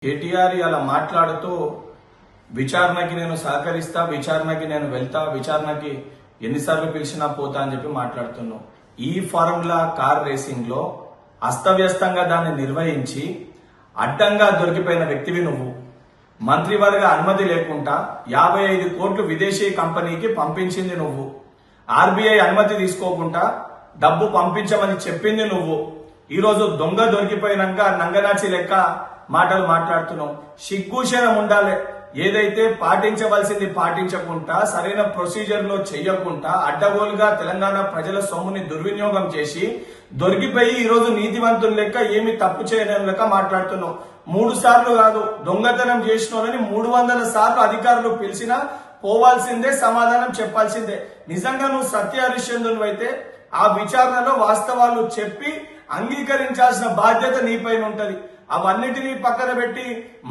కేటీఆర్ అలా మాట్లాడుతూ విచారణకి నేను సహకరిస్తా, విచారణకి నేను వెళ్తా, విచారణకి ఎన్నిసార్లు పిలిచినా పోతా అని చెప్పి మాట్లాడుతున్నావు. ఈ ఫార్ములా కార్ రేసింగ్ లో అస్తవ్యస్తంగా దాన్ని నిర్వహించి అడ్డంగా దొరికిపోయిన వ్యక్తివి నువ్వు. మంత్రివర్గ అనుమతి లేకుండా 55 కోట్లు విదేశీ కంపెనీకి పంపించింది నువ్వు. ఆర్బీఐ అనుమతి తీసుకోకుండా డబ్బు పంపించమని చెప్పింది నువ్వు. ఈరోజు దొంగ దొరికిపోయినాక నంగనాచి లెక్క మాటలు మాట్లాడుతున్నావు. సిగ్గుశరం ఉండాలి. ఏదైతే పాటించవలసింది పాటించకుండా, సరైన ప్రొసీజర్ లో చెయ్యకుండా, అడ్డగోలుగా తెలంగాణ ప్రజల సొమ్ముని దుర్వినియోగం చేసి దొరికిపోయి ఈరోజు నీతివంతుల లెక్క ఏమి తప్పు చేయలేని లెక్క మాట్లాడుతున్నావు. 3 సార్లు కాదు, దొంగతనం చేసిన వాళ్ళని 300 సార్లు అధికారులు పిలిచినా పోవాల్సిందే, సమాధానం చెప్పాల్సిందే. నిజంగా నువ్వు సత్య హరిశ్చంద్రుడు అయితే ఆ విచారణలో వాస్తవాలు చెప్పి అంగీకరించాల్సిన బాధ్యత నీపైన ఉంటది. అవన్నిటినీ పక్కన పెట్టి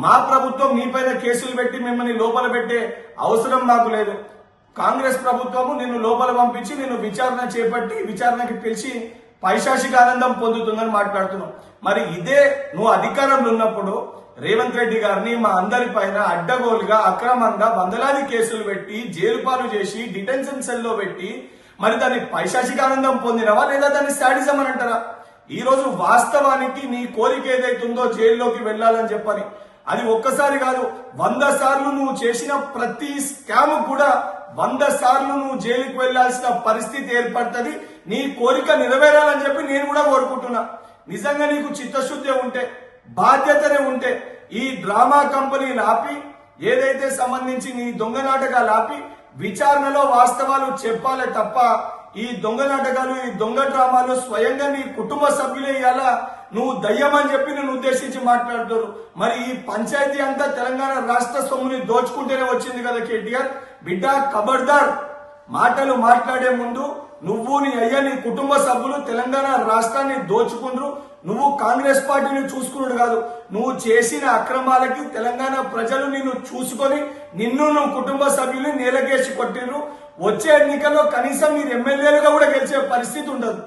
మా ప్రభుత్వం నీపైన కేసులు పెట్టి మిమ్మల్ని లోపల పెట్టే అవసరం మాకు లేదు. కాంగ్రెస్ ప్రభుత్వము నిన్ను లోపల పంపించి నిన్ను విచారణ చేపట్టి విచారణకి పిలిచి పైశాచిక ఆనందం పొందుతుందని మాట్లాడుతున్నావు. మరి ఇదే నువ్వు అధికారంలో ఉన్నప్పుడు రేవంత్ రెడ్డి గారిని మా అందరి పైన అడ్డగోలుగా అక్రమంగా వందలాది కేసులు పెట్టి జైలు పాలు చేసి డిటెన్షన్ సెల్లో పెట్టి మరి దాన్ని పైశాచిక ఆనందం పొందినవా లేదా దాన్ని శాడిజం అని అంటారా? ఈ రోజు వాస్తవానికి నీ కోరిక ఏదైతుందో జైల్లోకి వెళ్లాలని చెప్పని, అది ఒక్కసారి కాదు 100 సార్లు నువ్వు చేసిన ప్రతి స్కామ్ కూడా 100 సార్లు నువ్వు జైలుకి వెళ్లాల్సిన పరిస్థితి ఏర్పడుతుంది. నీ కోరిక నెరవేరాలని చెప్పి నేను కూడా కోరుకుంటున్నా. నిజంగా నీకు చిత్తశుద్ధి ఉంటే, బాధ్యతనే ఉంటే ఈ డ్రామా కంపెనీలు ఆపి, ఏదైతే సంబంధించి నీ దొంగ నాటకాలు ఆపి విచారణలో వాస్తవాలు చెప్పాలే తప్ప ఈ దొంగ నాటకాలు, ఈ దొంగ డ్రామాలు స్వయంగా నీ కుటుంబ సభ్యులే ఇవాళ నువ్వు దయ్యమని చెప్పి నేను ఉద్దేశించి మాట్లాడుతారు. మరి ఈ పంచాయతీ అంతా తెలంగాణ రాష్ట్ర సొమ్ముని దోచుకుంటేనే వచ్చింది కదా కేటీఆర్. బిడ్డ ఖబర్దార్, మాటలు మాట్లాడే ముందు నువ్వు నీ అయ్యా నీ కుటుంబ సభ్యులు తెలంగాణ రాష్ట్రాన్ని దోచుకుండ్రు. నువ్వు కాంగ్రెస్ పార్టీని చూసుకున్నాడు కాదు, నువ్వు చేసిన అక్రమాలకి తెలంగాణ ప్రజలు నిన్ను చూసుకొని నువ్వు కుటుంబ సభ్యుల్ని నేలకేసి కొట్టిండ్రు. వచ్చే ఎన్నికల్లో కనీసం మీరు ఎమ్మెల్యేలుగా కూడా గెలిచే పరిస్థితి ఉండదు.